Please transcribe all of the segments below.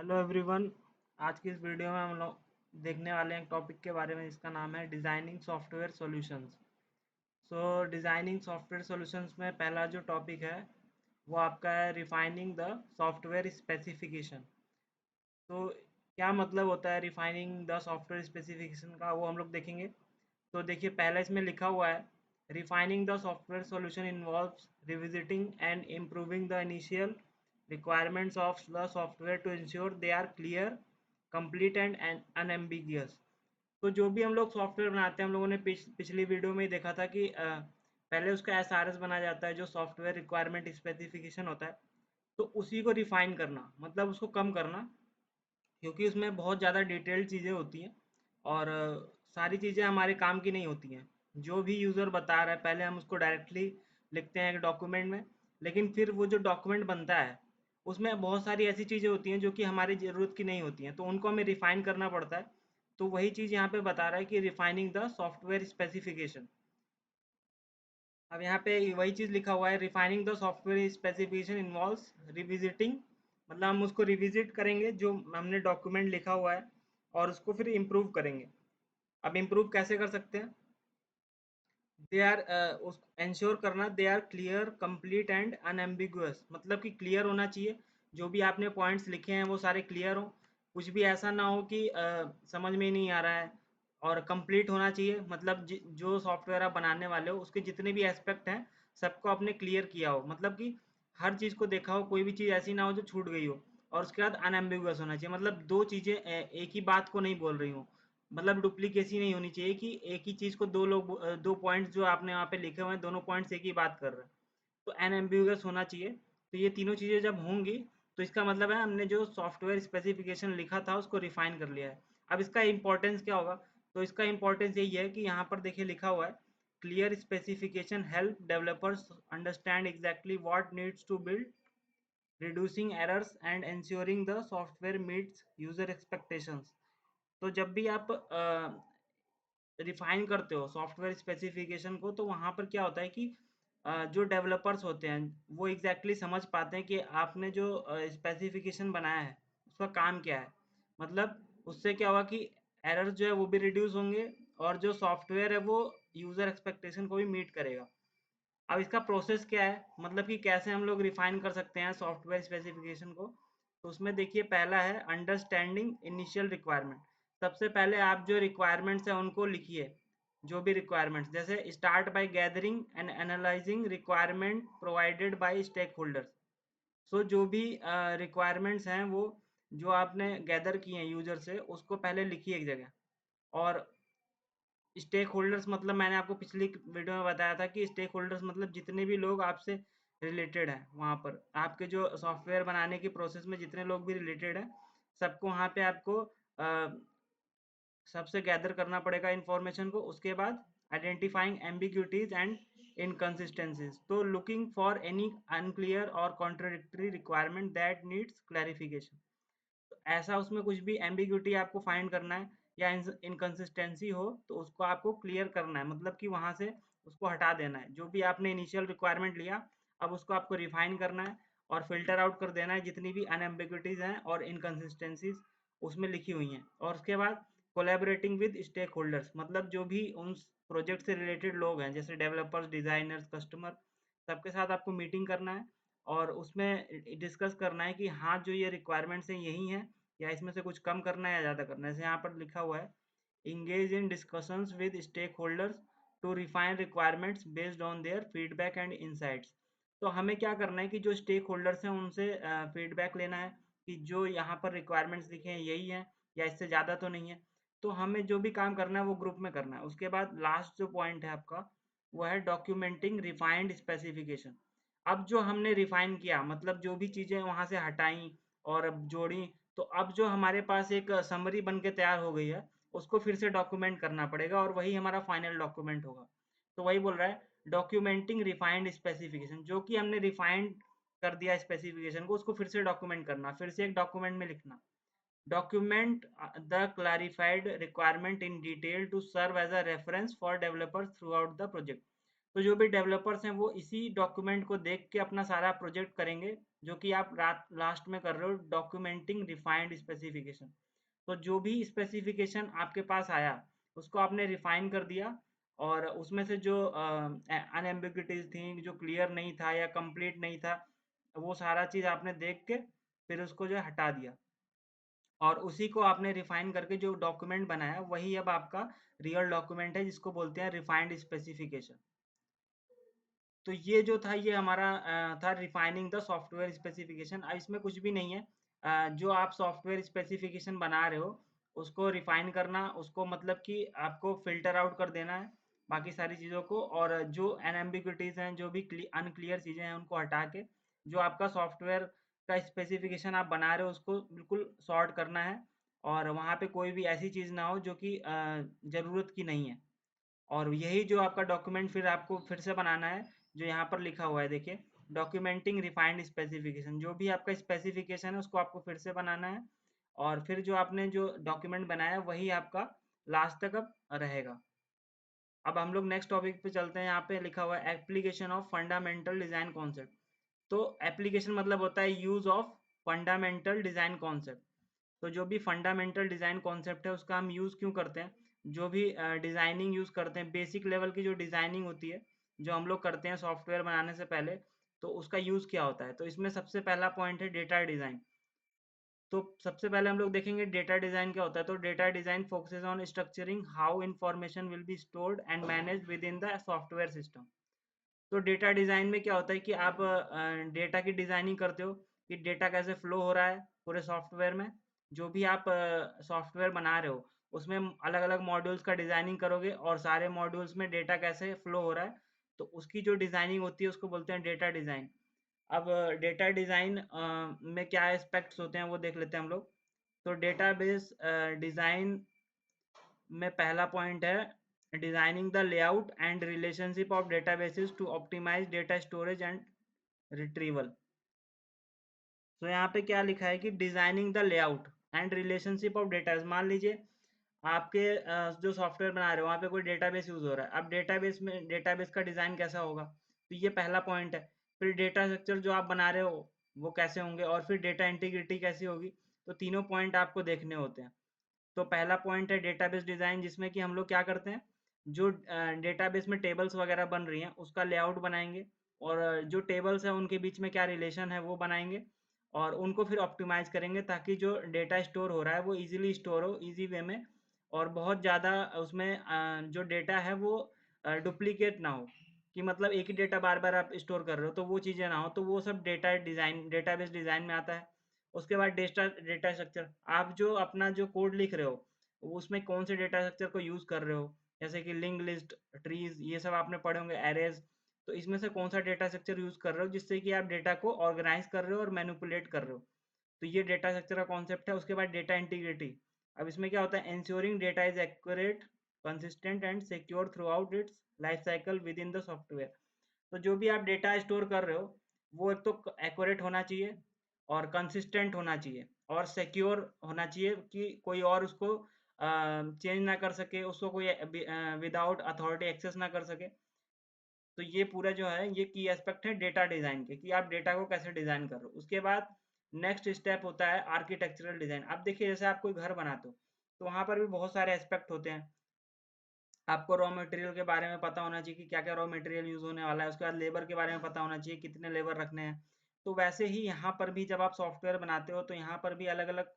Hello everyone. आज की इस वीडियो में हम लोग देखने वाले हैं एक टॉपिक के बारे में जिसका नाम है designing software solutions. Designing software solutions में पहला जो टॉपिक है वो आपका है रिफाइनिंग द सॉफ्टवेयर स्पेसिफिकेशन। तो क्या मतलब होता है रिफाइनिंग द सॉफ्टवेयर स्पेसिफिकेशन का, वो हम लोग देखेंगे। तो देखिए पहले इसमें लिखा हुआ है refining the software solution involves revisiting and improving the initial requirements of the software to ensure they are clear, complete and unambiguous। तो जो भी हम लोग सॉफ्टवेयर बनाते हैं, हम लोगों ने पिछली वीडियो में ही देखा था कि पहले उसका एसआरएस बनाया जाता है जो सॉफ्टवेयर रिक्वायरमेंट स्पेसिफिकेशन होता है। तो उसी को रिफाइन करना मतलब उसको कम करना, क्योंकि उसमें बहुत ज़्यादा डिटेल्ड चीज़ें होती हैं और सारी चीज़ें हमारे काम की नहीं होती हैं। जो भी यूज़र बता रहा है पहले हम उसको डायरेक्टली लिखते हैं एक डॉक्यूमेंट में, लेकिन फिर वो जो डॉक्यूमेंट बनता है उसमें बहुत सारी ऐसी चीज़ें होती हैं जो कि हमारी ज़रूरत की नहीं होती हैं, तो उनको हमें रिफ़ाइन करना पड़ता है। तो वही चीज़ यहाँ पे बता रहा है कि रिफाइनिंग द सॉफ्टवेयर स्पेसिफिकेशन। अब यहाँ पे वही चीज़ लिखा हुआ है refining the software specification involves revisiting, मतलब हम उसको रिविजिट करेंगे जो हमने डॉक्यूमेंट लिखा हुआ है और उसको फिर इम्प्रूव करेंगे। अब इम्प्रूव कैसे कर सकते हैं? दे आर उस इंश्योर करना they are clear complete and unambiguous, मतलब कि क्लियर होना चाहिए। जो भी आपने पॉइंट्स लिखे हैं वो सारे क्लियर हो, कुछ भी ऐसा ना हो कि समझ में ही नहीं आ रहा है। और कंप्लीट होना चाहिए, मतलब जो सॉफ्टवेयर आप बनाने वाले हो उसके जितने भी एस्पेक्ट हैं सबको आपने क्लियर किया हो, मतलब कि हर चीज़ को देखा हो, कोई भी चीज़ ऐसी ना हो जो छूट गई हो। और उसके बाद अनएम्बिगुअस होना चाहिए, मतलब दो चीज़ें एक ही बात को नहीं बोल रही हो, मतलब डुप्लीकेसी नहीं होनी चाहिए कि एक ही चीज़ को दो लोग दो पॉइंट्स जो आपने वहाँ पे लिखे हुए हैं दोनों पॉइंट्स एक ही बात कर रहे हैं। तो अनएम्बिगुअस होना चाहिए। तो ये तीनों चीज़ें जब होंगी तो इसका मतलब है हमने जो सॉफ्टवेयर स्पेसिफिकेशन लिखा था उसको रिफाइन कर लिया है। अब इसका इंपॉर्टेंस क्या होगा? तो इसका इंपॉर्टेंस यही है कि यहाँ पर देखिए लिखा हुआ है clear specification help developers understand exactly what needs to build, reducing errors and ensuring the software meets user expectations. तो जब भी आप रिफाइन करते हो सॉफ्टवेयर स्पेसिफिकेशन को तो वहाँ पर क्या होता है कि जो डेवलपर्स होते हैं वो एग्जैक्टली समझ पाते हैं कि आपने जो स्पेसिफिकेशन बनाया है उसका काम क्या है। मतलब उससे क्या होगा कि एरर जो है वो भी रिड्यूस होंगे और जो सॉफ्टवेयर है वो यूज़र एक्सपेक्टेशन को भी मीट करेगा। अब इसका प्रोसेस क्या है, मतलब कि कैसे हम लोग रिफाइन कर सकते हैं सॉफ्टवेयर स्पेसिफिकेशन को। तो उसमें देखिए पहला है अंडरस्टैंडिंग इनिशियल रिक्वायरमेंट। सबसे पहले आप जो रिक्वायरमेंट्स हैं उनको लिखिए। जो भी रिक्वायरमेंट्स, जैसे start by gathering and analysing requirement provided by stake holders. जो भी रिक्वायरमेंट्स हैं वो जो आपने गैदर किए हैं यूजर से उसको पहले लिखिए एक जगह। और स्टेक होल्डर्स मतलब मैंने आपको पिछली वीडियो में बताया था कि स्टेक होल्डर्स मतलब जितने भी लोग आपसे रिलेटेड हैं, वहाँ पर आपके जो सॉफ्टवेयर बनाने की प्रोसेस में जितने लोग भी रिलेटेड हैं सबको वहाँ पे आपको सबसे गैदर करना पड़ेगा इंफॉर्मेशन को। उसके बाद आइडेंटिफाइंग एम्बिग्यूटीज एंड इनकंसिस्टेंसीज, तो लुकिंग फॉर एनी अनक्लियर और contradictory requirement that needs clarification. तो ऐसा उसमें कुछ भी एम्बिग्यूटी आपको फाइंड करना है या इनकंसिस्टेंसी हो तो उसको आपको क्लियर करना है, मतलब कि वहाँ से उसको हटा देना है। जो भी आपने इनिशियल रिक्वायरमेंट लिया अब उसको आपको रिफाइन करना है और फिल्टर आउट कर देना है जितनी भी अनएम्बिग्यूटीज हैं और इनकंसिस्टेंसीज उसमें लिखी हुई हैं। और उसके बाद कोलैबोरेटिंग विद स्टेक होल्डर्स, मतलब जो भी उन प्रोजेक्ट से रिलेटेड लोग हैं जैसे डेवलपर्स, डिजाइनर्स, कस्टमर, सबके साथ आपको मीटिंग करना है और उसमें डिस्कस करना है कि हाँ जो ये रिक्वायरमेंट्स हैं यही हैं या इसमें से कुछ कम करना है या ज़्यादा करना है। जैसे यहाँ पर लिखा हुआ है engage in discussions with stakeholders to refine requirements based on their feedback and insights। तो हमें क्या करना है कि जो स्टेक होल्डर्स हैं उनसे फीडबैक लेना है कि जो यहाँ पर रिक्वायरमेंट्स लिखे हैं यही हैं या इससे ज़्यादा तो नहीं है। तो हमें जो भी काम करना है वो ग्रुप में करना है। उसके बाद लास्ट जो पॉइंट है आपका वो है डॉक्यूमेंटिंग रिफाइंड स्पेसिफिकेशन। अब जो हमने रिफाइन किया मतलब जो भी चीज़ें वहाँ से हटाई और अब जोड़ी, तो अब जो हमारे पास एक समरी बन के तैयार हो गई है उसको फिर से डॉक्यूमेंट करना पड़ेगा और वही हमारा फाइनल डॉक्यूमेंट होगा। तो वही बोल रहा है डॉक्यूमेंटिंग रिफाइंड स्पेसिफिकेशन, जो कि हमने रिफाइंड कर दिया स्पेसिफिकेशन को उसको फिर से डॉक्यूमेंट करना, फिर से एक डॉक्यूमेंट में लिखना। Document the clarified requirement in detail to serve as a reference for developers throughout the project. तो जो भी डेवलपर्स हैं वो इसी डॉक्यूमेंट को देख के अपना सारा प्रोजेक्ट करेंगे, जो कि आप रात लास्ट में कर रहे हो डॉक्यूमेंटिंग रिफाइंड स्पेसिफिकेशन। तो जो भी स्पेसिफिकेशन आपके पास आया उसको आपने रिफाइन कर दिया, और उसमें से जो अनएम्बिग्यूटीज थी, जो क्लियर नहीं था या कंप्लीट नहीं था, वो सारा चीज़ आपने देख के फिर उसको जो है हटा दिया, और उसी को आपने रिफाइन करके जो डॉक्यूमेंट बनाया वही अब आपका रियल डॉक्यूमेंट है, जिसको बोलते हैं रिफाइंड स्पेसिफिकेशन। तो ये जो था ये हमारा था रिफाइनिंग द सॉफ्टवेयर स्पेसिफिकेशन। अब इसमें कुछ भी नहीं है, जो आप सॉफ्टवेयर स्पेसिफिकेशन बना रहे हो उसको रिफाइन करना, उसको मतलब कि आपको फिल्टर आउट कर देना है बाकी सारी चीज़ों को, और जो एनएम्बिग्यूटीज हैं, जो भी अनक्लियर चीज़ें हैं उनको हटा के जो आपका सॉफ्टवेयर का स्पेसिफिकेशन आप बना रहे हो उसको बिल्कुल सॉर्ट करना है, और वहाँ पे कोई भी ऐसी चीज़ ना हो जो कि ज़रूरत की नहीं है। और यही जो आपका डॉक्यूमेंट फिर आपको फिर से बनाना है, जो यहाँ पर लिखा हुआ है देखिए, डॉक्यूमेंटिंग रिफाइंड स्पेसिफिकेशन। जो भी आपका स्पेसिफिकेशन है उसको आपको फिर से बनाना है, और फिर जो आपने जो डॉक्यूमेंट बनाया वही आपका लास्ट तक अब रहेगा। अब हम लोग नेक्स्ट टॉपिक पे चलते हैं। यहाँ पे लिखा हुआ है application of fundamental design concept. तो एप्लीकेशन मतलब होता है use of fundamental design concept. तो जो भी फंडामेंटल डिज़ाइन कॉन्सेप्ट है उसका हम यूज़ क्यों करते हैं, जो भी डिज़ाइनिंग यूज़ करते हैं, बेसिक लेवल की जो डिज़ाइनिंग होती है जो हम लोग करते हैं सॉफ्टवेयर बनाने से पहले, तो उसका यूज़ क्या होता है। तो इसमें सबसे पहला पॉइंट है डेटा डिज़ाइन। तो सबसे पहले हम लोग देखेंगे डेटा डिज़ाइन क्या होता है। तो data design focuses on structuring how information will be stored and manage with in the software system. तो डेटा डिज़ाइन में क्या होता है कि आप डेटा की डिज़ाइनिंग करते हो कि डेटा कैसे फ्लो हो रहा है पूरे सॉफ्टवेयर में। जो भी आप सॉफ्टवेयर बना रहे हो उसमें अलग अलग मॉड्यूल्स का डिज़ाइनिंग करोगे, और सारे मॉड्यूल्स में डेटा कैसे फ्लो हो रहा है, तो उसकी जो डिज़ाइनिंग होती है उसको बोलते हैं डेटा डिज़ाइन। अब डेटा डिज़ाइन में क्या एस्पेक्ट्स होते हैं वो देख लेते हैं हम लोग। तो डेटाबेस डिज़ाइन में पहला पॉइंट है designing the layout and relationship of databases to optimise data storage and retrieval. तो यहाँ पे क्या लिखा है कि designing the layout and relationship of data. मान लीजिए आपके जो सॉफ्टवेयर बना रहे हो वहाँ पे कोई डेटाबेस यूज हो रहा है। अब डेटाबेस में डेटाबेस का डिजाइन कैसा होगा, तो ये पहला पॉइंट है। फिर डेटा स्ट्रक्चर जो आप बना रहे हो वो कैसे होंगे, और फिर डेटा इंटीग्रिटी कैसी होगी। तो तीनों पॉइंट आपको देखने होते हैं। तो पहला पॉइंट है डेटाबेस डिज़ाइन, जिसमें कि हम लोग क्या करते हैं, जो डेटाबेस में टेबल्स वगैरह बन रही हैं उसका लेआउट बनाएंगे, और जो टेबल्स हैं उनके बीच में क्या रिलेशन है वो बनाएंगे, और उनको फिर ऑप्टिमाइज करेंगे ताकि जो डेटा स्टोर हो रहा है वो इजीली स्टोर हो इजी वे में, और बहुत ज़्यादा उसमें जो डेटा है वो डुप्लीकेट ना हो, कि मतलब एक ही डेटा बार बार आप स्टोर कर रहे हो तो वो चीज़ें ना हो। तो वो सब डेटा डिज़ाइन डेटाबेस डिज़ाइन में आता है। उसके बाद डेटा डेटा स्ट्रक्चर, आप जो अपना जो कोड लिख रहे हो उसमें कौन से डेटा स्ट्रक्चर को यूज़ कर रहे हो, जैसे कि लिंक लिस्ट, ट्रीज, ये सब आपने पढ़े होंगे, एरेज। तो इसमें से कौन सा डेटा स्ट्रक्चर यूज़ कर रहे हो जिससे कि आप डेटा को ऑर्गेनाइज कर रहे हो और मैनिपुलेट कर रहे हो। तो ये डेटा स्ट्रक्चर का कॉन्सेप्ट है। उसके बाद डेटा इंटीग्रिटी। अब इसमें क्या होता है, ensuring data is accurate, consistent and secure through out it's life cycle with in the software. तो जो भी आप डेटा स्टोर कर रहे हो वो एक तो एक्यूरेट होना चाहिए, और कंसिस्टेंट होना चाहिए, और सिक्योर होना चाहिए कि कोई और उसको चेंज ना कर सके, उसको कोई विदाउट अथॉरिटी एक्सेस ना कर सके। तो ये पूरा जो है ये की एस्पेक्ट है डेटा डिज़ाइन के, कि आप डेटा को कैसे डिज़ाइन कर रहे हो। उसके बाद नेक्स्ट स्टेप होता है आर्किटेक्चरल डिज़ाइन। अब देखिए जैसे आप कोई घर बनाते हो तो वहाँ पर भी बहुत सारे एस्पेक्ट होते हैं। आपको रॉ मटेरियल के बारे में पता होना चाहिए कि क्या-क्या रॉ मटेरियल यूज़ होने वाला है। उसके बाद लेबर के बारे में पता होना चाहिए, कितने लेबर रखने हैं। तो वैसे ही यहाँ पर भी जब आप सॉफ्टवेयर बनाते हो तो यहाँ पर भी अलग-अलग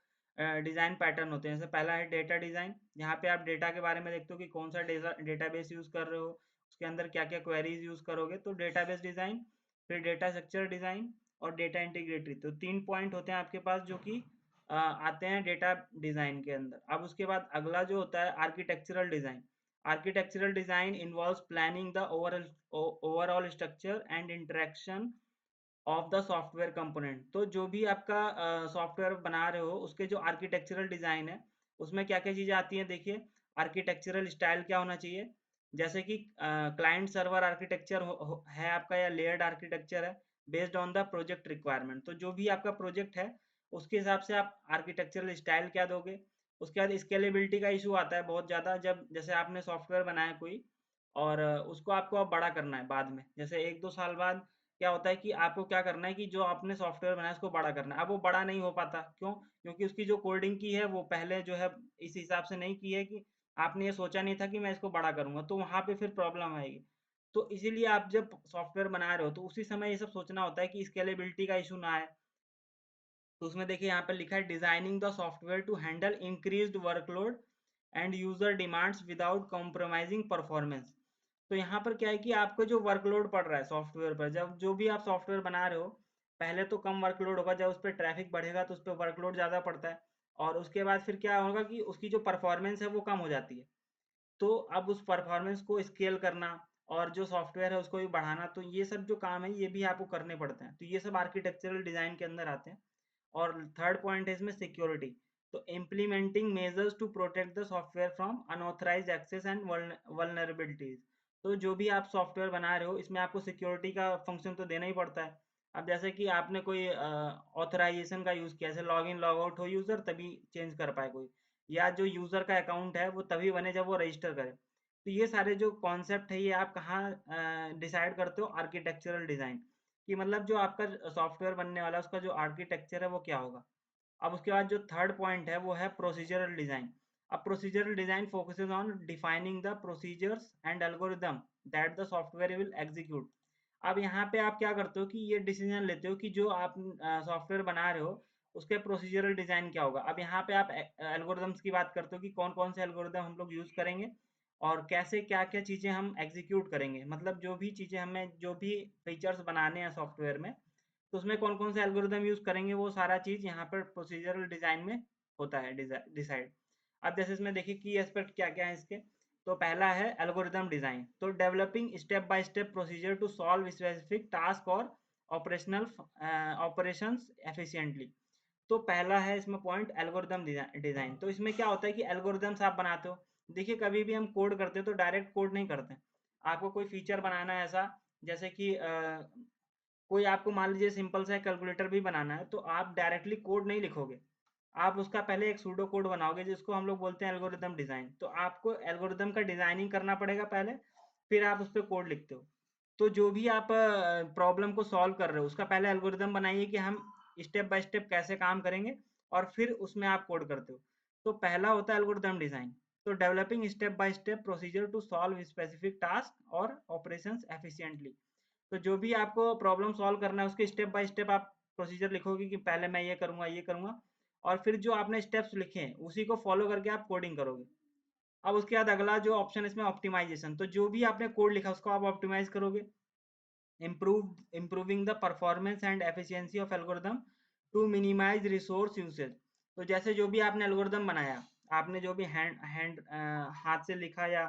डिज़ाइन पैटर्न होते हैं। जैसे पहला है डेटा डिज़ाइन, यहाँ पे आप डेटा के बारे में देखते हो कि कौन-सा डेटाबेस यूज़ कर रहे हो, उसके अंदर क्या-क्या क्वेरीज़ यूज़ करोगे। तो डेटाबेस डिज़ाइन, फिर डेटा स्ट्रक्चर डिज़ाइन और डेटा इंटीग्रिटी। तो 3 पॉइंट होते हैं आपके पास जो कि आते हैं डेटा डिज़ाइन के अंदर। अब उसके बाद अगला जो होता है architectural design. Architectural design involves planning the overall structure and interaction of the software component. तो जो भी आपका सॉफ्टवेयर बना रहे हो उसके जो आर्किटेक्चरल डिज़ाइन है उसमें क्या क्या चीज़ें आती हैं देखिए। आर्किटेक्चरल स्टाइल क्या होना चाहिए, जैसे कि क्लाइंट सर्वर आर्किटेक्चर है आपका, या लेयर्ड आर्किटेक्चर है, based on the project requirement. तो जो भी आपका प्रोजेक्ट है उसके हिसाब से आप आर्किटेक्चरल स्टाइल क्या दोगे। उसके बाद स्केलेबिलिटी का इशू आता है बहुत ज़्यादा, जब जैसे आपने सॉफ्टवेयर बनाया कोई और उसको आपको अब बड़ा करना है बाद में। जैसे 1-2 साल बाद क्या होता है कि आपको क्या करना है कि जो आपने सॉफ्टवेयर बनाया उसको बड़ा करना है। अब वो बड़ा नहीं हो पाता, क्यों? क्योंकि उसकी जो कोडिंग की है वो पहले जो है इस हिसाब से नहीं की है कि आपने ये सोचा नहीं था कि मैं इसको बड़ा करूँगा, तो वहाँ पे फिर प्रॉब्लम आएगी। तो इसीलिए आप जब सॉफ्टवेयर बना रहे हो तो उसी समय ये सब सोचना होता है कि स्केलेबिलिटी का इश्यू ना आए। तो उसमें देखिए यहाँ पे लिखा है designing the software to handle increased workload and user demands without compromising performance. तो यहाँ पर क्या है कि आपको जो वर्कलोड पड़ रहा है सॉफ्टवेयर पर, जब जो भी आप सॉफ्टवेयर बना रहे हो, पहले तो कम वर्कलोड होगा, जब उस पर ट्रैफिक बढ़ेगा तो उस पर वर्कलोड ज़्यादा पड़ता है, और उसके बाद फिर क्या होगा कि उसकी जो परफॉर्मेंस है वो कम हो जाती है। तो अब उस परफॉर्मेंस को स्केल करना और जो सॉफ्टवेयर है उसको भी बढ़ाना, तो ये सब जो काम है ये भी आपको करने पड़ते हैं। तो ये सब आर्किटेक्चरल डिज़ाइन के अंदर आते हैं। और थर्ड पॉइंट है इसमें सिक्योरिटी। तो implementing measures to protect the software from unauthorised access and vulnerabilities. तो जो भी आप सॉफ्टवेयर बना रहे हो इसमें आपको सिक्योरिटी का फंक्शन तो देना ही पड़ता है। अब जैसे कि आपने कोई ऑथराइजेशन का यूज़ किया, जैसे लॉग इन लॉग आउट हो यूज़र तभी चेंज कर पाए कोई, या जो यूज़र का अकाउंट है वो तभी बने जब वो रजिस्टर करे। तो ये सारे जो कॉन्सेप्ट है ये आप कहाँ डिसाइड करते हो? आर्किटेक्चरल डिज़ाइन, कि मतलब जो आपका सॉफ्टवेयर बनने वाला है उसका जो आर्किटेक्चर है वो क्या होगा। अब उसके बाद जो थर्ड पॉइंट है वो है प्रोसीजरल डिज़ाइन। अब procedural design focuses on defining the procedures and algorithm that the software will execute. अब यहाँ पे आप क्या करते हो कि ये डिसीजन लेते हो कि जो आप सॉफ्टवेयर बना रहे हो उसके प्रोसीजरल डिज़ाइन क्या होगा। अब यहाँ पे आप एल्गोरिदम्स की बात करते हो कि कौन कौन से एल्गोरिदम हम लोग यूज़ करेंगे और कैसे क्या क्या चीज़ें हम एग्जीक्यूट करेंगे, मतलब जो भी चीज़ें हमें जो भी फीचर्स बनाने हैं सॉफ्टवेयर में, तो उसमें कौन कौन से एल्गोरिदम यूज़ करेंगे वो सारा चीज़ यहाँ पर प्रोसीजरल डिज़ाइन में होता है डिसाइड। अब जैसे इसमें देखिए की एस्पेक्ट क्या क्या है इसके। तो पहला है एल्गोरिदम डिज़ाइन, तो developing step by step procedure to solve specific task और ऑपरेशनल ऑपरेशंस एफिशिएंटली। तो पहला है इसमें पॉइंट एल्गोरिदम डिज़ाइन। तो इसमें क्या होता है कि एल्गोरिदम्स आप बनाते हो। देखिए कभी भी हम कोड करते हैं तो डायरेक्ट कोड नहीं करते। आपको कोई फीचर बनाना है ऐसा, जैसे कि कोई आपको मान लीजिए सिंपल सा कैलकुलेटर भी बनाना है, तो आप डायरेक्टली कोड नहीं लिखोगे। आप उसका पहले एक सूडो कोड बनाओगे जिसको हम लोग बोलते हैं एल्गोरिदम डिज़ाइन। तो आपको एल्गोरिदम का डिज़ाइनिंग करना पड़ेगा पहले, फिर आप उस पे कोड लिखते हो। तो जो भी आप प्रॉब्लम को सॉल्व कर रहे हो उसका पहले एल्गोरिदम बनाइए कि हम स्टेप बाय स्टेप कैसे काम करेंगे, और फिर उसमें आप कोड करते हो। तो पहला होता है एल्गोरिदम डिज़ाइन। तो developing step by step procedure to solve specific task और ऑपरेशंस एफिशिएंटली। तो जो भी आपको प्रॉब्लम सॉल्व करना है उसके स्टेप बाय स्टेप आप प्रोसीजर लिखोगे कि पहले मैं ये करूँगा, और फिर जो आपने स्टेप्स लिखे हैं उसी को फॉलो करके आप कोडिंग करोगे। अब उसके बाद अगला जो ऑप्शन है इसमें ऑप्टिमाइजेशन। तो जो भी आपने कोड लिखा उसको आप ऑप्टिमाइज करोगे, improving the performance and efficiency of algorithm to minimize resource usage। तो जैसे जो भी आपने एल्गोरिदम बनाया, आपने जो भी हैंड हैंड हाथ से लिखा या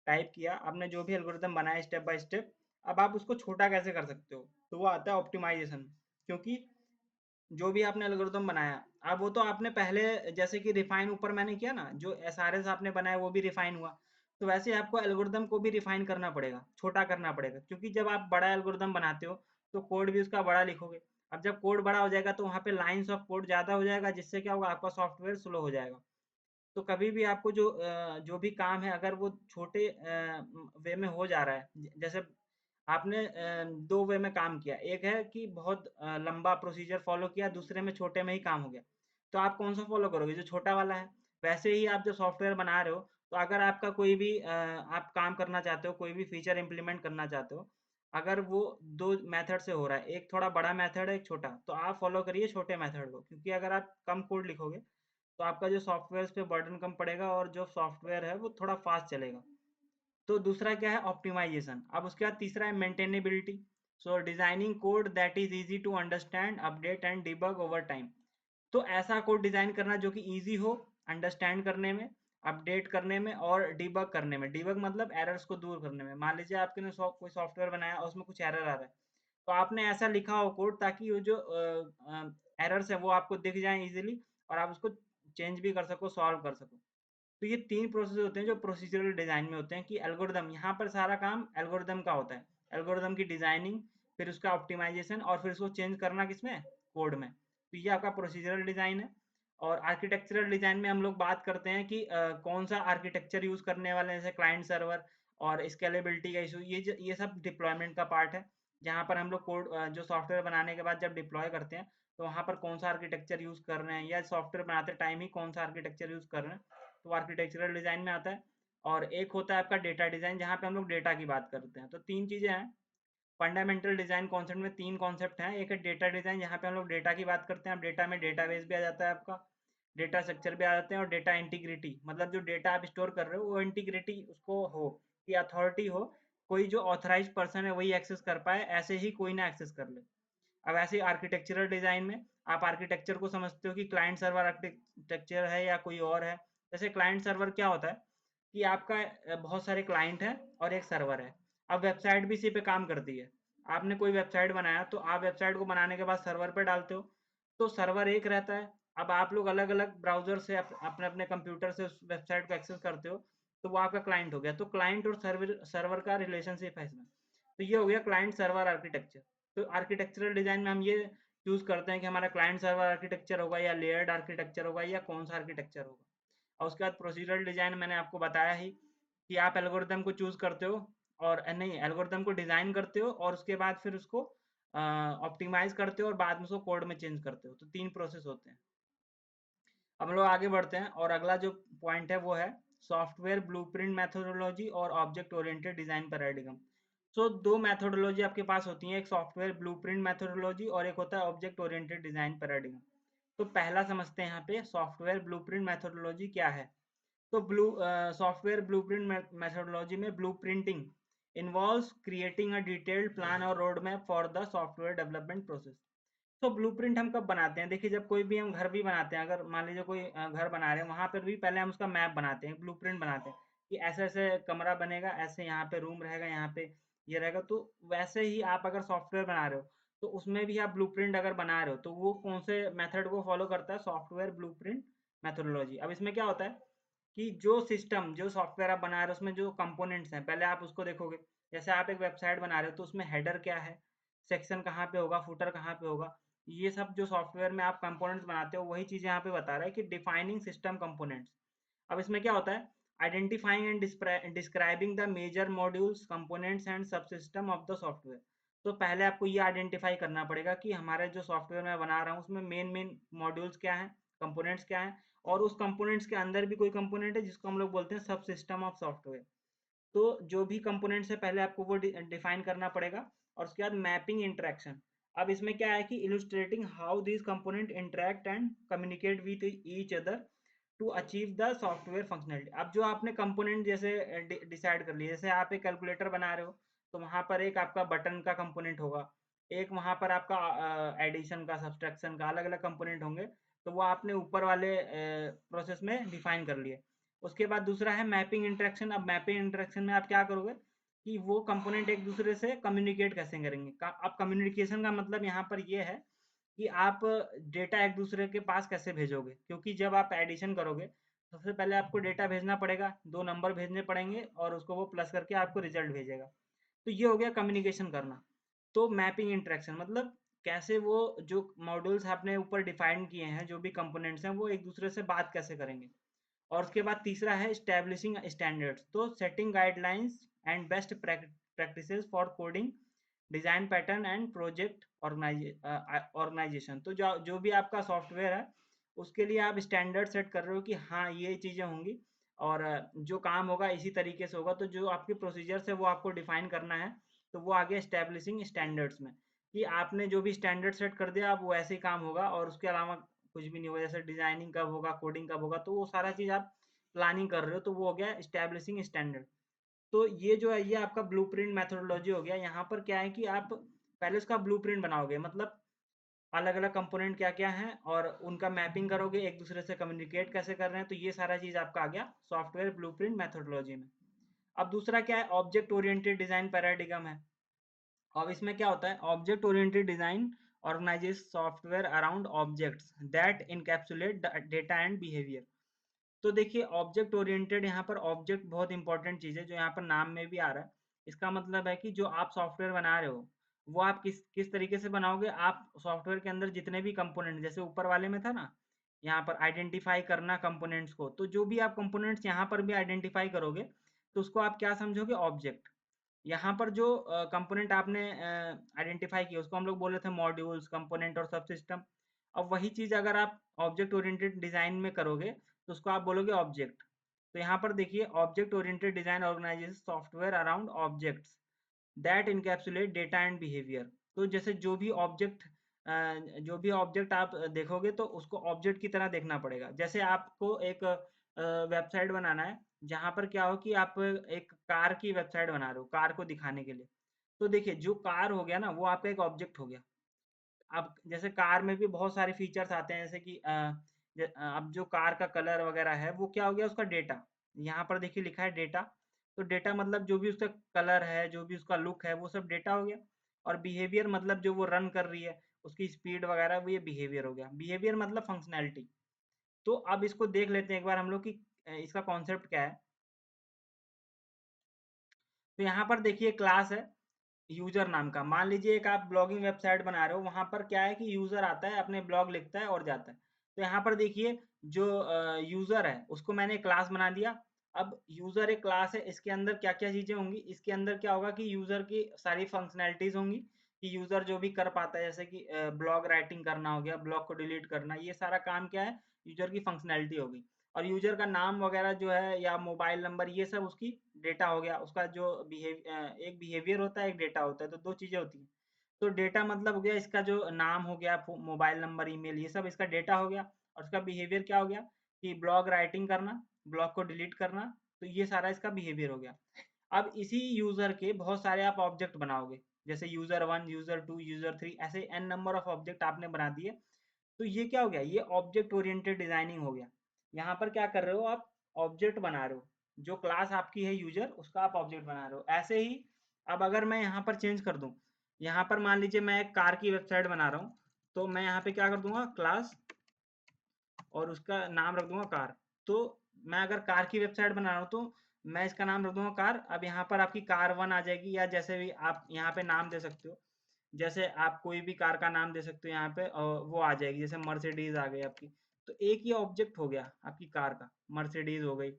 टाइप किया, आपने जो भी एल्गोरिदम बनाया स्टेप बाय स्टेप, अब आप उसको छोटा कैसे कर सकते हो, तो वो आता है ऑप्टिमाइजेशन। क्योंकि जो भी आपने एल्गोरिदम बनाया, अब वो तो आपने पहले जैसे कि रिफाइन ऊपर मैंने किया ना, जो एसआरएस आपने बनाया वो भी रिफाइन हुआ, तो वैसे आपको एल्गोरिदम को भी रिफाइन करना पड़ेगा, छोटा करना पड़ेगा। क्योंकि जब आप बड़ा एल्गोरिदम बनाते हो तो कोड भी उसका बड़ा लिखोगे। अब जब कोड बड़ा हो जाएगा तो वहाँ पे लाइंस ऑफ कोड ज़्यादा हो जाएगा, जिससे क्या होगा आपका सॉफ्टवेयर स्लो हो जाएगा। तो कभी भी आपको जो भी काम है अगर वो छोटे वे में हो जा रहा है, जैसे आपने 2 वे में काम किया। एक है कि बहुत लंबा प्रोसीजर फ़ॉलो किया, दूसरे में छोटे में ही काम हो गया। तो आप कौन-सा फ़ॉलो करोगे? जो छोटा वाला है। वैसे ही आप जब सॉफ्टवेयर बना रहे हो, तो अगर आपका कोई भी आप काम करना चाहते हो, कोई भी फीचर इम्प्लीमेंट करना चाहते हो, अगर वो 2 मेथड से हो रहा है, एक थोड़ा बड़ा मेथड है, एक छोटा, तो आप फ़ॉलो करिए छोटे मेथड को। क्योंकि अगर आप कम कोड लिखोगे, तो आपका जो सॉफ्टवेयर पे बर्डन कम पड़ेगा और जो सॉफ्टवेयर है वो थोड़ा फास्ट चलेगा। तो दूसरा क्या है? ऑप्टिमाइजेशन। अब उसके बाद तीसरा है maintainability. So designing code that is easy to understand, update and debug over time. तो ऐसा कोड डिजाइन करना जो कि इजी हो अंडरस्टैंड करने में, अपडेट करने में और डिबग करने में। डिबग मतलब एरर्स को दूर करने में। मान लीजिए आपने कोई सॉफ्टवेयर बनाया और उसमें कुछ एरर आ रहा है, तो आपने ऐसा लिखा हो कोड ताकि वो जो एरर्स है वो आपको दिख जाए इजीली, और आप उसको चेंज भी कर सको, सॉल्व कर सको। तो ये 3 प्रोसेस होते हैं जो प्रोसीजरल डिज़ाइन में होते हैं, कि एल्गोरिदम, यहाँ पर सारा काम एल्गोरिदम का होता है। एल्गोरिदम की डिज़ाइनिंग, फिर उसका ऑप्टिमाइजेशन, और फिर उसको चेंज करना किसमें? कोड में। तो ये आपका प्रोसीजरल डिज़ाइन है। और आर्किटेक्चरल डिज़ाइन में हम लोग बात करते हैं कि कौन सा आर्किटेक्चर यूज़ करने वाले हैं, जैसे क्लाइंट सर्वर और स्केलेबिलिटी का इशू, ये सब डिप्लॉयमेंट का पार्ट है, जहाँ पर हम लोग कोड जो सॉफ्टवेयर बनाने के बाद जब डिप्लॉय करते हैं तो वहाँ पर कौन सा आर्किटेक्चर यूज़ कर रहे हैं, या सॉफ्टवेयर बनाते टाइम ही कौन सा आर्किटेक्चर यूज़ कर रहे हैं, तो आर्किटेक्चरल डिज़ाइन में आता है। और एक होता है आपका डेटा डिज़ाइन, जहाँ पे हम लोग डेटा की बात करते हैं। तो तीन चीज़ें हैं फंडामेंटल डिज़ाइन कॉन्सेप्ट में, तीन कॉन्सेप्ट हैं। एक है डेटा डिज़ाइन, जहाँ पे हम लोग डेटा की बात करते हैं। अब डेटा में डेटाबेस भी आ जाता है आपका, डेटा स्ट्रक्चर भी आ जाते हैं, और डेटा इंटीग्रिटी, मतलब जो डेटा आप स्टोर कर रहे हो वो इंटीग्रिटी उसको हो, कि अथॉरिटी हो, कोई जो ऑथराइज पर्सन है वही एक्सेस कर पाए, ऐसे ही कोई ना एक्सेस कर ले। अब ऐसे ही आर्किटेक्चरल डिज़ाइन में आप आर्किटेक्चर को समझते हो कि क्लाइंट सर्वर आर्किटेक्चर है या कोई और है। जैसे क्लाइंट सर्वर क्या होता है कि आपका बहुत सारे क्लाइंट हैं और एक सर्वर है। अब वेबसाइट भी इसी पे काम करती है। आपने कोई वेबसाइट बनाया तो आप वेबसाइट को बनाने के बाद सर्वर पे डालते हो, तो सर्वर एक रहता है। अब आप लोग अलग अलग ब्राउजर से अपने अपने कंप्यूटर से उस वेबसाइट को एक्सेस करते हो, तो वो आपका क्लाइंट हो गया। तो क्लाइंट और सर्वर सर्वर का रिलेशनशिप है इसमें। तो ये हो गया क्लाइंट सर्वर आर्किटेक्चर। तो आर्किटेक्चरल डिज़ाइन में हम ये चूज़ करते हैं कि हमारा क्लाइंट सर्वर आर्किटेक्चर होगा या लेयर्ड आर्किटेक्चर होगा या कौन सा आर्किटेक्चर होगा। और उसके बाद प्रोसीजरल डिज़ाइन मैंने आपको बताया ही कि आप एल्गोरिदम को चूज़ करते हो, और नहीं, एल्गोरिदम को डिज़ाइन करते हो और उसके बाद फिर उसको ऑप्टिमाइज़ करते हो और बाद में उसको कोड में चेंज करते हो। तो 3 प्रोसेस होते हैं। अब हम लोग आगे बढ़ते हैं, और अगला जो पॉइंट है वो है सॉफ्टवेयर ब्लूप्रिंट मेथोडोलॉजी और ऑब्जेक्ट ओरिएंटेड डिज़ाइन पैराडिगम। सो 2 मेथोडोलॉजी आपके पास होती हैं, एक सॉफ्टवेयर ब्लूप्रिंट मेथोडोलॉजी और एक होता है ऑब्जेक्ट ओरिएंटेड डिज़ाइन पैराडिगम। तो पहला समझते हैं यहाँ पे सॉफ्टवेयर ब्लूप्रिंट मेथोडोलॉजी क्या है। तो सॉफ्टवेयर ब्लूप्रिंट मेथोडोलॉजी में blueprinting involves creating a detailed plan और road map for the software development process. तो ब्लूप्रिंट हम कब बनाते हैं? देखिए, जब कोई भी हम घर भी बनाते हैं, अगर मान लीजिए कोई घर बना रहे हैं, वहां पर भी पहले हम उसका मैप बनाते हैं, ब्लूप्रिंट बनाते हैं कि ऐसे ऐसे कमरा बनेगा, ऐसे यहाँ पे रूम रहेगा, यहाँ पे ये रहेगा। तो वैसे ही आप अगर सॉफ्टवेयर बना रहे हो तो उसमें भी आप ब्लूप्रिंट अगर बना रहे हो तो वो कौन से मेथड को फॉलो करता है? Software blueprint methodology. अब इसमें क्या होता है कि जो सिस्टम, जो सॉफ्टवेयर आप बना रहे हो उसमें जो कंपोनेंट्स हैं, पहले आप उसको देखोगे। जैसे आप एक वेबसाइट बना रहे हो तो उसमें हेडर क्या है, सेक्शन कहाँ पे होगा, फुटर कहाँ पे होगा, ये सब जो सॉफ्टवेयर में आप कंपोनेंट्स बनाते हो वही चीज़ यहाँ पे बता रहा है कि डिफाइनिंग सिस्टम कंपोनेंट्स। अब इसमें क्या होता है? Identifying and describing the major modules components and subsystem of the software. तो पहले आपको ये आइडेंटिफाई करना पड़ेगा कि हमारे जो सॉफ्टवेयर मैं बना रहा हूँ उसमें मेन मेन मॉड्यूल्स क्या हैं, कंपोनेंट्स क्या हैं, और उस कंपोनेंट्स के अंदर भी कोई कंपोनेंट है जिसको हम लोग बोलते हैं सब सिस्टम ऑफ सॉफ्टवेयर। तो जो भी कंपोनेंट्स है पहले आपको वो डिफाइन करना पड़ेगा। और उसके बाद मैपिंग इंटरेक्शन। अब इसमें क्या है कि illustrating how this component interact and communicate with each other to achieve the software functionality. अब जो आपने कंपोनेंट जैसे डिसाइड कर लिए, जैसे आप एक कैलकुलेटर बना रहे हो तो वहां पर एक आपका बटन का कंपोनेंट होगा, एक वहां पर आपका एडिशन का, सब्सट्रैक्शन का, अलग अलग कंपोनेंट होंगे। तो वो आपने ऊपर वाले प्रोसेस में डिफाइन कर लिए। उसके बाद दूसरा है मैपिंग इंटरेक्शन। अब मैपिंग इंटरेक्शन में आप क्या करोगे कि वो कंपोनेंट एक दूसरे से कम्युनिकेट कैसे करेंगे। अब कम्युनिकेशन का मतलब यहाँ पर ये है कि आप डेटा एक दूसरे के पास कैसे भेजोगे, क्योंकि जब आप एडिशन करोगे सबसे पहले आपको डेटा भेजना पड़ेगा, दो नंबर भेजने पड़ेंगे और उसको वो प्लस करके आपको रिजल्ट भेजेगा। तो ये हो गया कम्युनिकेशन करना। तो मैपिंग इंटरेक्शन मतलब कैसे वो जो मॉड्यूल्स आपने ऊपर डिफाइन किए हैं, जो भी कंपोनेंट्स हैं, वो एक दूसरे से बात कैसे करेंगे। और उसके बाद तीसरा है स्टैब्लिशिंग स्टैंडर्ड्स। तो setting guidelines and best practices for coding, design pattern and project organisation. तो जो जो भी आपका सॉफ्टवेयर है उसके लिए आप स्टैंडर्ड सेट कर रहे हो कि हाँ ये चीज़ें होंगी और जो काम होगा इसी तरीके से होगा। तो जो आपके प्रोसीजर्स है वो आपको डिफाइन करना है। तो वो आ गया स्टैब्लिशिंग स्टैंडर्ड्स में, कि आपने जो भी स्टैंडर्ड सेट कर दिया अब वो ऐसे ही काम होगा और उसके अलावा कुछ भी नहीं होगा। जैसे डिजाइनिंग कब होगा, कोडिंग कब होगा, तो वो सारा चीज़ आप प्लानिंग कर रहे हो, तो वो हो गया स्टैब्लिशिंग स्टैंडर्ड। तो ये जो है ये आपका ब्लूप्रिंट मेथोडोलॉजी हो गया। यहाँ पर क्या है कि आप पहले उसका ब्लूप्रिंट बनाओगे, मतलब अलग अलग कंपोनेंट क्या क्या हैं और उनका मैपिंग करोगे, एक दूसरे से कम्युनिकेट कैसे कर रहे हैं। तो ये सारा चीज़ आपका आ गया सॉफ्टवेयर ब्लूप्रिंट मेथोडोलॉजी में। अब दूसरा क्या है? ऑब्जेक्ट ओरिएंटेड डिजाइन पैराडिगम है। अब इसमें क्या होता है? Object oriented design organises software around objects that encapsulate data and behaviour. तो देखिए, ऑब्जेक्ट ओरिएंटेड, यहाँ पर ऑब्जेक्ट बहुत इंपॉर्टेंट चीज़ है जो यहाँ पर नाम में भी आ रहा है। इसका मतलब है कि जो आप सॉफ्टवेयर बना रहे हो वो आप किस किस तरीके से बनाओगे। आप सॉफ्टवेयर के अंदर जितने भी कंपोनेंट, जैसे ऊपर वाले में था ना, यहाँ पर आइडेंटिफाई करना कंपोनेंट्स को, तो जो भी आप कंपोनेंट्स यहाँ पर भी आइडेंटिफाई करोगे तो उसको आप क्या समझोगे? ऑब्जेक्ट। यहाँ पर जो कंपोनेंट आपने आइडेंटिफाई किया उसको हम लोग बोल रहे थे मॉड्यूल्स, कंपोनेंट और सब सिस्टम। अब वही चीज़ अगर आप ऑब्जेक्ट ओरिएंटेड डिज़ाइन में करोगे तो उसको आप बोलोगे ऑब्जेक्ट। तो यहाँ पर देखिए, object oriented design organises software around objects that encapsulate data and behaviour. तो जैसे जो भी ऑब्जेक्ट आप देखोगे तो उसको ऑब्जेक्ट की तरह देखना पड़ेगा। जैसे आपको एक वेबसाइट बनाना है जहाँ पर क्या हो कि आप एक कार की वेबसाइट बना रहे हो कार को दिखाने के लिए। तो देखिए, जो कार हो गया ना वो आपका एक ऑब्जेक्ट हो गया। अब जैसे कार में भी बहुत सारे फीचर्स आते हैं, जैसे कि अब जो कार का कलर वगैरह है वो क्या हो गया? उसका डेटा। यहाँ पर देखिए लिखा है डेटा। तो डेटा मतलब जो भी उसका कलर है, जो भी उसका लुक है, वो सब डेटा हो गया। और बिहेवियर मतलब जो वो रन कर रही है, उसकी स्पीड वगैरह, वो ये बिहेवियर हो गया। बिहेवियर मतलब फंक्शनैलिटी। तो अब इसको देख लेते हैं एक बार हम लोग कि इसका कॉन्सेप्ट क्या है। तो यहाँ पर देखिए क्लास है यूजर नाम का। मान लीजिए एक आप ब्लॉगिंग वेबसाइट बना रहे हो, वहां पर क्या है कि यूजर आता है, अपने ब्लॉग लिखता है और जाता है। तो यहाँ पर देखिए, जो यूजर है उसको मैंने क्लास बना दिया। अब यूजर एक क्लास है, इसके अंदर क्या क्या चीजें होंगी? इसके अंदर क्या होगा कि यूजर की सारी फंक्शनैलिटीज होंगी, कि यूजर जो भी कर पाता है, जैसे कि ब्लॉग राइटिंग करना हो गया, ब्लॉग को डिलीट करना, ये सारा काम क्या है? यूजर की फंक्शनैलिटी होगी। और यूजर का नाम वगैरह जो है या मोबाइल नंबर, ये सब उसकी डेटा हो गया। उसका जो एक बिहेवियर होता है, एक डेटा होता है, तो दो चीजें होती हैं। तो डेटा मतलब हो गया इसका जो नाम हो गया, मोबाइल नंबर, ईमेल, ये सब इसका डेटा हो गया। और उसका बिहेवियर क्या हो गया कि ब्लॉग राइटिंग करना, ब्लॉग को डिलीट करना। तो ये सारा इसका बिहेवियर हो गया। अब इसी यूजर के बहुत सारे आप ऑब्जेक्ट बनाओगे, जैसे user one, user two, user three, ऐसे एन नंबर ऑफ ऑब्जेक्ट आपने बना दिए। तो ये क्या हो गया? ये ऑब्जेक्ट ओरिएंटेड डिजाइनिंग हो गया। यहाँ पर क्या कर रहे हो आप? ऑब्जेक्ट बना रहे हो। जो क्लास आपकी है यूजर, उसका आप ऑब्जेक्ट बना रहे हो। ऐसे ही अब अगर मैं यहाँ पर चेंज कर दूं, यहाँ पर मान लीजिए मैं एक कार की वेबसाइट बना रहा हूँ, तो मैं यहाँ पे क्या कर दूंगा? क्लास, और उसका नाम रख दूंगा कार। तो मैं अगर कार की वेबसाइट बना रहा हूँ तो मैं इसका नाम रख दूंगा कार। अब यहाँ पर आपकी कार वन आ जाएगी, या जैसे भी आप यहाँ पे नाम दे सकते हो। जैसे आप कोई भी कार का नाम दे सकते हो यहाँ पे, और वो आ जाएगी। जैसे मर्सिडीज आ गई आपकी, तो एक ही ऑब्जेक्ट हो गया आपकी कार का। मर्सिडीज हो गई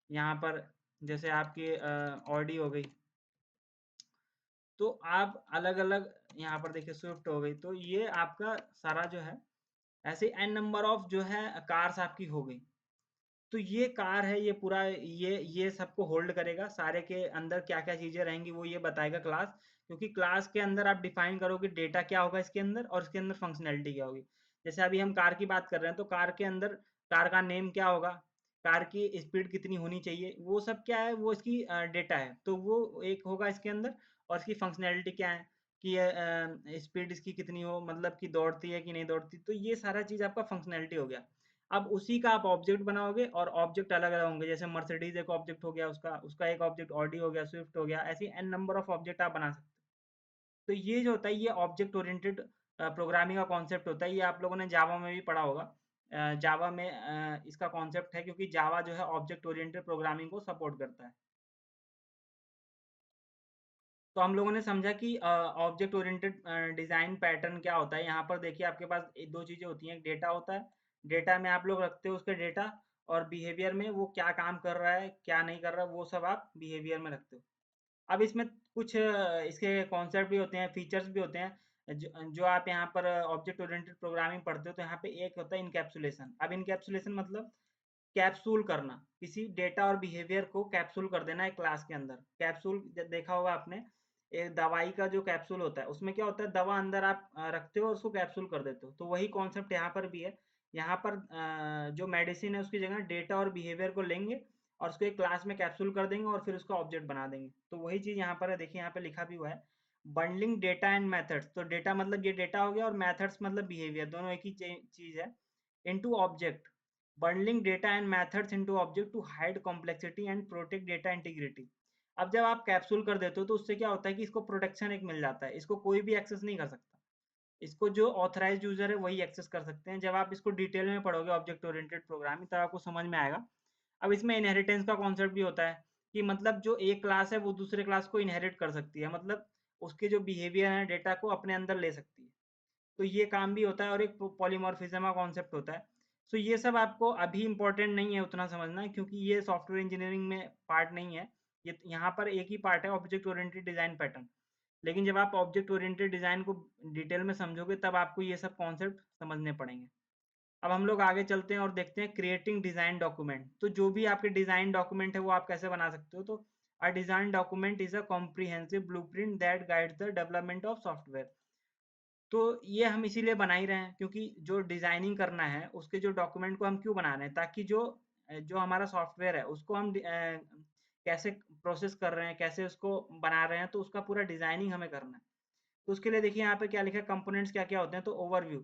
यहाँ पर, जैसे आपकी ऑडी हो गई। तो आप अलग अलग यहाँ पर देखिए स्विफ्ट हो गई। तो ये आपका सारा जो है, ऐसे एन नंबर ऑफ जो है कार्स आपकी हो गई। तो ये कार है, ये पूरा ये सबको होल्ड करेगा। सारे के अंदर क्या क्या चीजें रहेंगी वो ये बताएगा क्लास। क्योंकि क्लास के अंदर आप डिफाइन करोगे डेटा क्या होगा इसके अंदर, और इसके अंदर फंक्शनैलिटी क्या होगी। जैसे अभी हम कार की बात कर रहे हैं, तो कार के अंदर कार का नेम क्या होगा, कार की स्पीड कितनी होनी चाहिए, वो सब क्या है? वो इसकी डेटा है। तो वो एक होगा इसके अंदर। और इसकी फंक्शनैलिटी क्या है कि स्पीड इसकी कितनी हो, मतलब कि दौड़ती है कि नहीं दौड़ती। तो ये सारा चीज आपका फंक्शनैलिटी हो गया। अब उसी का आप ऑब्जेक्ट बनाओगे, और ऑब्जेक्ट अलग अलग होंगे। जैसे मर्सिडीज एक ऑब्जेक्ट हो गया, उसका उसका एक ऑब्जेक्ट ऑडी हो गया, स्विफ्ट हो गया, ऐसी एन नंबर ऑफ ऑब्जेक्ट आप बना सकते हो। तो ये जो होता है, ये ऑब्जेक्ट ओरिएंटेड प्रोग्रामिंग का कॉन्सेप्ट होता है। ये आप लोगों ने जावा में भी पढ़ा होगा। जावा में इसका कॉन्सेप्ट है, क्योंकि जावा जो है ऑब्जेक्ट ओरिएंटेड प्रोग्रामिंग को सपोर्ट करता है। तो हम लोगों ने समझा कि ऑब्जेक्ट ओरिएंटेड डिजाइन पैटर्न क्या होता है। यहाँ पर देखिए आपके पास दो चीजें होती हैं। एक डेटा होता है, डेटा में आप लोग रखते हो उसके डेटा। और बिहेवियर में वो क्या काम कर रहा है, क्या नहीं कर रहा, वो सब आप बिहेवियर में रखते हो। अब इसमें कुछ इसके कॉन्सेप्ट भी होते हैं, फीचर्स भी होते हैं, जो आप यहाँ पर ऑब्जेक्ट ओरिएंटेड प्रोग्रामिंग पढ़ते हो। तो यहाँ पे एक होता है इनकैप्सुलेशन। अब इनकैप्सुलेशन मतलब कैप्सूल करना, किसी डेटा और बिहेवियर को कैप्सूल कर देना एक क्लास के अंदर। कैप्सूल देखा होगा आपने, एक दवाई का जो कैप्सूल होता है, उसमें क्या होता है? दवा अंदर आप रखते हो और उसको कैप्सूल कर देते हो। तो वही कॉन्सेप्ट यहाँ पर भी है। यहाँ पर जो मेडिसिन है उसकी जगह डेटा और बिहेवियर को लेंगे, और उसको एक क्लास में कैप्सूल कर देंगे, और फिर उसका ऑब्जेक्ट बना देंगे। तो वही चीज यहाँ पर है। देखिए यहाँ पे लिखा भी हुआ है, बंडलिंग डेटा एंड मेथड्स। तो डेटा मतलब ये डेटा हो गया, और मेथड्स मतलब बिहेवियर, दोनों एक ही चीज है। Into object, bundling data and methods into object to hide complexity and protect data integrity। अब जब आप कैप्सूल कर देते हो तो उससे क्या होता है कि इसको प्रोटेक्शन एक मिल जाता है। इसको कोई भी एक्सेस नहीं कर सकता। इसको जो ऑथराइज्ड यूजर है वही एक्सेस कर सकते हैं। जब आप इसको डिटेल में पढ़ोगे ऑब्जेक्ट ओरिएंटेड प्रोग्रामिंग, तब आपको समझ में आएगा। अब इसमें इनहेरिटेंस का कॉन्सेप्ट भी होता है, कि मतलब जो एक क्लास है वो दूसरे क्लास को इनहेरिट कर सकती है। मतलब उसके जो बिहेवियर है, डेटा को अपने अंदर ले सकती है। तो ये काम भी होता है। और एक पॉलीमॉर्फिज्म का कॉन्सेप्ट होता है। सो ये सब आपको अभी इम्पोर्टेंट नहीं है उतना समझना, क्योंकि ये सॉफ्टवेयर इंजीनियरिंग में पार्ट नहीं है। ये यहाँ पर एक ही पार्ट है ऑब्जेक्ट ओरिएंटेड डिजाइन पैटर्न। लेकिन जब आप ऑब्जेक्ट ओरिएंटेड डिजाइन को डिटेल में समझोगे तब आपको ये सब कॉन्सेप्ट समझने पड़ेंगे। अब हम लोग आगे चलते हैं और देखते हैं क्रिएटिंग डिजाइन डॉक्यूमेंट। तो जो भी आपके डिजाइन डॉक्यूमेंट है वो आप कैसे बना सकते हो। तो अ design document is a comprehensive blueprint that guides the development of software. तो ये हम इसीलिए बना ही रहे हैं क्योंकि जो डिजाइनिंग करना है उसके जो डॉक्यूमेंट को हम क्यों बना रहे हैं, ताकि जो जो हमारा सॉफ्टवेयर है उसको हम कैसे प्रोसेस कर रहे हैं, कैसे उसको बना रहे हैं, तो उसका पूरा डिजाइनिंग हमें करना है। तो उसके लिए देखिए यहाँ पे क्या लिखा है, कंपोनेंट्स क्या क्या होते हैं। तो ओवरव्यू,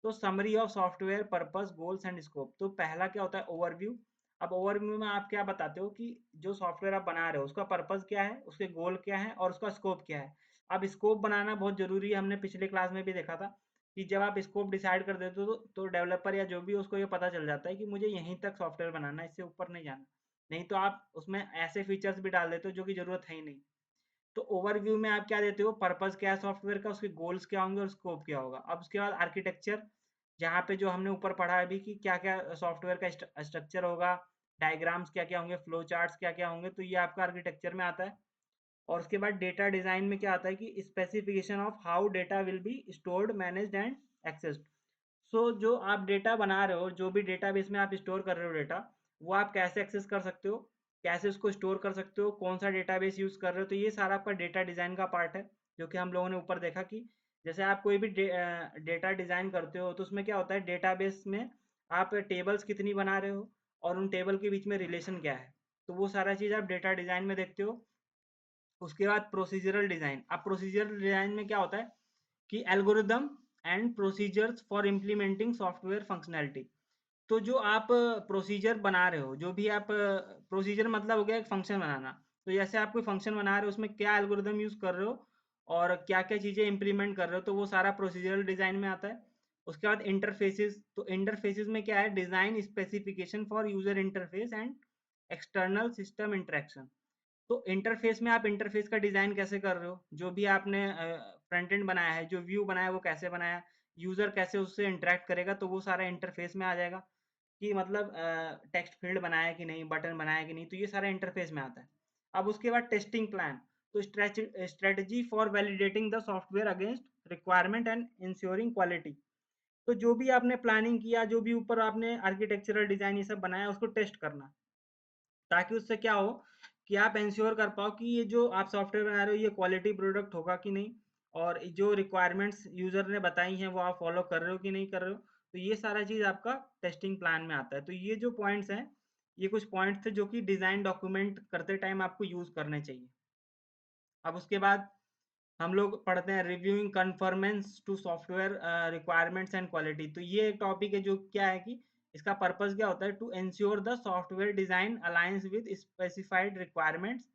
तो summary of software purpose goals and scope. तो पहला क्या होता है, ओवरव्यू। अब ओवरव्यू में आप क्या बताते हो कि जो सॉफ्टवेयर आप बना रहे हो उसका पर्पस क्या है, उसके गोल क्या है और उसका स्कोप क्या है। अब स्कोप बनाना बहुत जरूरी है, हमने पिछले क्लास में भी देखा था कि जब आप स्कोप डिसाइड कर देते हो तो डेवलपर या जो भी उसको ये पता चल जाता है कि मुझे यहीं तक सॉफ्टवेयर बनाना है, इससे ऊपर नहीं जाना। नहीं तो आप उसमें ऐसे फीचर्स भी डाल देते हो जो कि जरूरत है ही नहीं। तो ओवरव्यू में आप क्या देते हो, पर्पस क्या है सॉफ्टवेयर का, उसके गोल्स क्या होंगे और स्कोप क्या होगा। अब उसके बाद आर्किटेक्चर, जहाँ पे जो हमने ऊपर पढ़ा है अभी कि क्या क्या सॉफ्टवेयर का स्ट्रक्चर होगा, डायग्राम्स क्या क्या होंगे, फ्लो चार्ट्स क्या क्या होंगे, तो ये आपका आर्किटेक्चर में आता है। और उसके बाद डेटा डिजाइन में क्या आता है कि specification of how data will be stored managed and accessed. So जो आप डेटा बना रहे हो, जो भी डेटाबेस में आप स्टोर कर रहे हो डेटा, वो आप कैसे एक्सेस कर सकते हो, कैसे उसको स्टोर कर सकते हो, कौन सा डेटाबेस यूज कर रहे हो। तो ये सारा आपका डेटा डिजाइन का पार्ट है, जो कि हम लोगों ने ऊपर देखा कि जैसे आप कोई भी डेटा डिजाइन करते हो तो उसमें क्या होता है, डेटाबेस में आप टेबल्स कितनी बना रहे हो और उन टेबल के बीच में रिलेशन क्या है। तो वो सारा चीज आप डेटा डिजाइन में देखते हो। उसके बाद प्रोसीजरल डिजाइन। अब प्रोसीजरल डिजाइन में क्या होता है कि algorithm and procedures for implementing software functionality. तो जो आप प्रोसीजर बना रहे हो, जो भी आप प्रोसीजर मतलब हो गया एक फंक्शन बनाना। तो जैसे आप कोई फंक्शन बना रहे हो उसमें क्या एल्गोरिदम यूज कर रहे हो और क्या क्या चीजें इंप्लीमेंट कर रहे हो, तो वो सारा प्रोसीजरल डिजाइन में आता है। उसके बाद इंटरफेसेस। तो इंटरफेसेस में क्या है, design specification for user interface and external system interaction. तो इंटरफेस में आप इंटरफेस का डिजाइन कैसे कर रहे हो, जो भी आपने फ्रंट एंड बनाया है, जो व्यू बनाया है वो कैसे बनाया, यूजर कैसे उससे इंटरेक्ट करेगा, तो वो सारा इंटरफेस में आ जाएगा। कि मतलब टेक्स्ट फील्ड बनाया कि नहीं, बटन बनाया कि नहीं, तो ये सारा इंटरफेस में आता है। अब उसके बाद टेस्टिंग प्लान। तो strategy for validating the software against requirement and ensuring quality. तो जो भी आपने प्लानिंग किया, जो भी ऊपर आपने आर्किटेक्चरल डिजाइन ये सब बनाया, उसको टेस्ट करना, ताकि उससे क्या हो कि आप इंश्योर कर पाओ कि ये जो आप सॉफ्टवेयर बना रहे हो ये क्वालिटी प्रोडक्ट होगा कि नहीं, और जो रिक्वायरमेंट्स यूजर ने बताई हैं वो आप फॉलो कर रहे हो कि नहीं कर रहे हो। तो ये सारा चीज आपका टेस्टिंग प्लान में आता है। तो ये जो पॉइंट्स हैं, ये कुछ पॉइंट्स थे जो कि डिजाइन डॉक्यूमेंट करते टाइम आपको यूज करने चाहिए। अब उसके बाद हम लोग पढ़ते हैं reviewing conformance to software requirements and quality. तो ये एक टॉपिक है जो क्या है कि इसका पर्पस क्या होता है, to ensure the software design aligns with specified requirements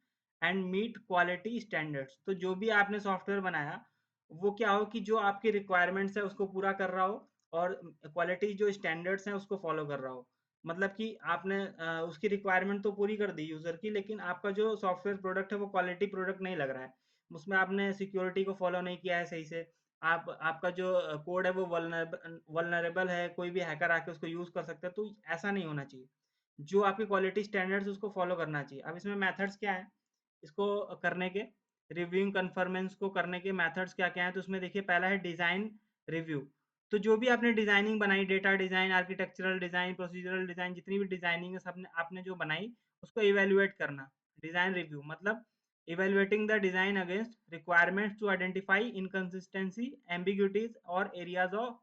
and meet quality standards. तो जो भी आपने सॉफ्टवेयर बनाया वो क्या हो कि जो आपकी रिक्वायरमेंट्स है उसको पूरा कर रहा हो और क्वालिटी जो स्टैंडर्ड्स हैं उसको फॉलो कर रहा हो। मतलब कि आपने उसकी रिक्वायरमेंट तो पूरी कर दी यूजर की, लेकिन आपका जो सॉफ्टवेयर प्रोडक्ट है वो क्वालिटी प्रोडक्ट नहीं लग रहा है, उसमें आपने सिक्योरिटी को फॉलो नहीं किया है सही से। आप आपका जो कोड है वो वल्नरेबल है, कोई भी हैकर आके उसको यूज कर सकता है। तो ऐसा नहीं होना चाहिए, जो आपकी क्वालिटी स्टैंडर्ड्स उसको फॉलो करना चाहिए। अब इसमें मेथड्स क्या है इसको करने के, रिव्यूइंग कन्फर्मेंस को करने के मेथड्स क्या क्या है। तो उसमें देखिए पहला है डिजाइन रिव्यू। तो जो भी आपने डिजाइनिंग बनाई, data design, architectural design, procedural design, जितनी भी डिजाइनिंग है सब आपने जो बनाई उसको इवेल्युएट करना। डिजाइन रिव्यू मतलब evaluating the design against requirements to identify inconsistency, ambiguities और areas of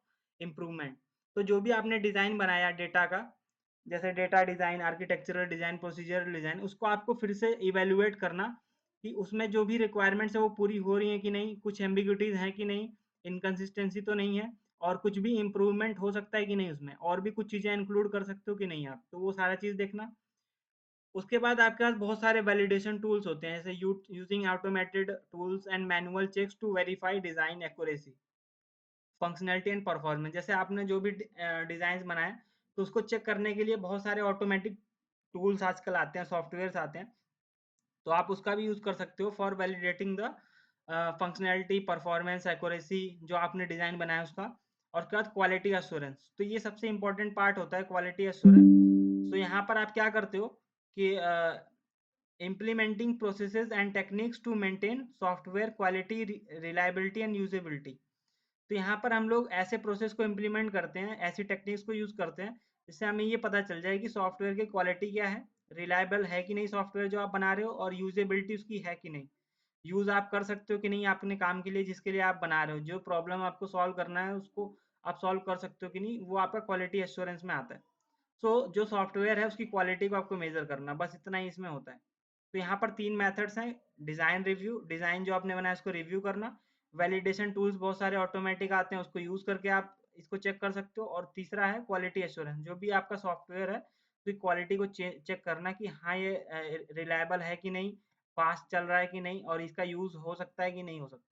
improvement। तो जो भी आपने डिजाइन बनाया डेटा का, जैसे data design, architectural design, procedural design, उसको आपको फिर से इवेल्युएट करना कि उसमें जो भी रिक्वायरमेंट्स है वो पूरी हो रही है कि नहीं, कुछ एम्बिग्यूटीज है कि नहीं, इनकंसिस्टेंसी तो नहीं है, और कुछ भी इम्प्रूवमेंट हो सकता है कि नहीं, उसमें और भी कुछ चीजें इंक्लूड कर सकते हो कि नहीं आप, तो वो सारा चीज देखना। उसके बाद आपके पास बहुत सारे वैलिडेशन टूल्स होते हैं, जैसे using automated tools and manual checks to verify design accuracy, functionality and performance. जैसे आपने जो भी डिजाइन बनाए तो उसको चेक करने के लिए बहुत सारे ऑटोमेटिक टूल्स आजकल आते हैं, सॉफ्टवेयर आते हैं, तो आप उसका भी यूज कर सकते हो for validating the functionality, performance, accuracy जो आपने डिजाइन बनाया उसका। और उसके बाद क्वालिटी एश्योरेंस। तो ये सबसे इंपॉर्टेंट पार्ट होता है क्वालिटी एश्योरेंस। तो यहाँ पर आप क्या करते हो कि implementing processes and techniques to maintain software quality, reliability and usability। तो यहाँ पर हम लोग ऐसे प्रोसेस को इम्प्लीमेंट करते हैं, ऐसी टेक्निक्स को यूज़ करते हैं जिससे हमें ये पता चल जाए कि सॉफ्टवेयर की क्वालिटी क्या है, रिलायबल है कि नहीं सॉफ्टवेयर जो आप बना रहे हो, और यूजेबिलिटी उसकी है कि नहीं, यूज़ आप कर सकते हो कि नहीं अपने काम के लिए जिसके लिए आप बना रहे हो, जो प्रॉब्लम आपको सॉल्व करना है उसको आप सॉल्व कर सकते हो कि नहीं, वो आपका क्वालिटी एश्योरेंस में आता है। जो सॉफ्टवेयर है उसकी क्वालिटी को आपको मेजर करना, बस इतना ही इसमें होता है। तो यहाँ पर 3 मेथड्स हैं, डिज़ाइन रिव्यू, डिज़ाइन जो आपने बनाया उसको रिव्यू करना, वैलिडेशन टूल्स बहुत सारे ऑटोमेटिक आते हैं उसको यूज़ करके आप इसको चेक कर सकते हो, और तीसरा है क्वालिटी एश्योरेंस, जो भी आपका सॉफ्टवेयर है उसकी क्वालिटी को चेक करना कि हाँ ये रिलायबल है कि नहीं, फास्ट चल रहा है कि नहीं, और इसका यूज़ हो सकता है कि नहीं हो सकता।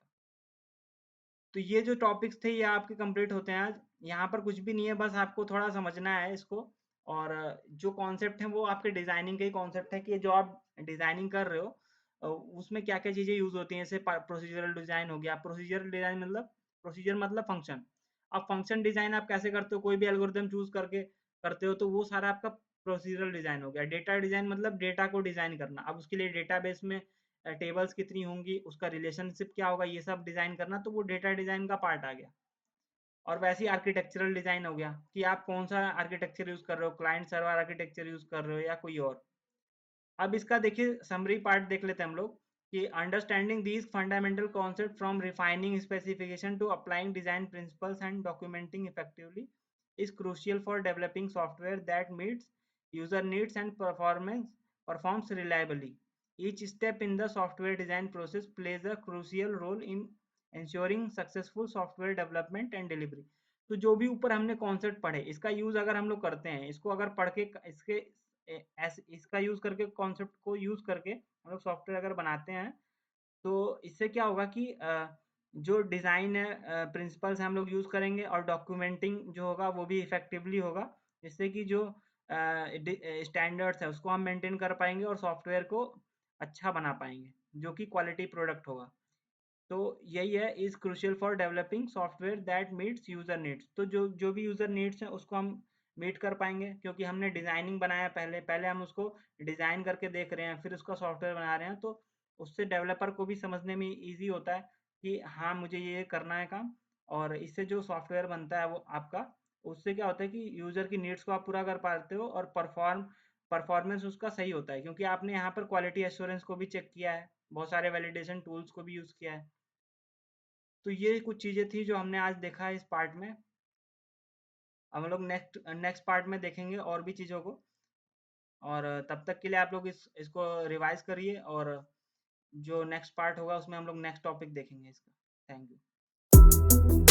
तो ये जो टॉपिक्स थे ये आपके कंप्लीट होते हैं आज। यहाँ पर कुछ भी नहीं है, बस आपको थोड़ा समझना है इसको, और जो कॉन्सेप्ट है वो आपके डिज़ाइनिंग के ही कॉन्सेप्ट है कि जो आप डिज़ाइनिंग कर रहे हो उसमें क्या-क्या चीज़ें यूज़ होती हैं। जैसे प्रोसीजरल डिज़ाइन हो गया, प्रोसीजरल डिज़ाइन मतलब प्रोसीजर मतलब फंक्शन। अब फंक्शन डिज़ाइन आप कैसे करते हो, कोई भी एल्गोरिदम चूज़ करके करते हो, तो वो सारा आपका प्रोसीजरल डिज़ाइन हो गया। डेटा डिज़ाइन मतलब डेटा को डिज़ाइन करना, अब उसके लिए डेटाबेस में टेबल्स कितनी होंगी, उसका रिलेशनशिप क्या होगा, ये सब डिज़ाइन करना, तो वो डेटा डिज़ाइन का पार्ट आ गया। और वैसे ही आर्किटेक्चरल डिज़ाइन हो गया कि आप कौन सा आर्किटेक्चर यूज़ कर रहे हो, क्लाइंट सर्वर आर्किटेक्चर यूज़ कर रहे हो या कोई और। अब इसका देखिए समरी पार्ट देख लेते हैं हम लोग कि understanding these fundamental concept from refining specification to applying design principles and documenting effectively is crucial for developing software that meets user needs and performs reliably. Each step in the software design process plays a crucial role in ensuring successful software development and delivery। तो जो भी ऊपर हमने concept पढ़े इसका use अगर हम लोग करते हैं, इसको अगर पढ़ के इसके इसका यूज करके कॉन्सेप्ट को यूज करके हम लोग सॉफ्टवेयर अगर बनाते हैं, तो इससे क्या होगा कि जो डिज़ाइन है प्रिंसिपल्स हम लोग यूज़ करेंगे, और डॉक्यूमेंटिंग जो होगा वो भी इफ़ेक्टिवली होगा, जिससे कि जो स्टैंडर्ड्स है उसको हम मेंटेन कर पाएंगे और सॉफ्टवेयर को अच्छा बना पाएंगे, जो कि क्वालिटी प्रोडक्ट होगा। तो यही है, is crucial for developing software that meets user needs. तो जो जो भी यूजर नीड्स हैं उसको हम मीट कर पाएंगे, क्योंकि हमने डिजाइनिंग बनाया, पहले पहले हम उसको डिजाइन करके देख रहे हैं, फिर उसका सॉफ्टवेयर बना रहे हैं, तो उससे डेवलपर को भी समझने में इजी होता है कि हाँ मुझे ये करना है काम। और इससे जो सॉफ्टवेयर बनता है वो आपका, उससे क्या होता है कि यूजर की नीड्स को आप पूरा कर पाते हो, और परफॉर्मेंस उसका सही होता है, क्योंकि आपने यहाँ पर क्वालिटी एश्योरेंस को भी चेक किया है, बहुत सारे वैलिडेशन टूल्स को भी यूज किया है। तो ये कुछ चीज़ें थी जो हमने आज देखा है इस पार्ट में। अब हम लोग नेक्स्ट नेक्स्ट पार्ट में देखेंगे और भी चीज़ों को, और तब तक के लिए आप लोग इसको रिवाइज करिए, और जो नेक्स्ट पार्ट होगा उसमें हम लोग नेक्स्ट टॉपिक देखेंगे इसका। Thank you.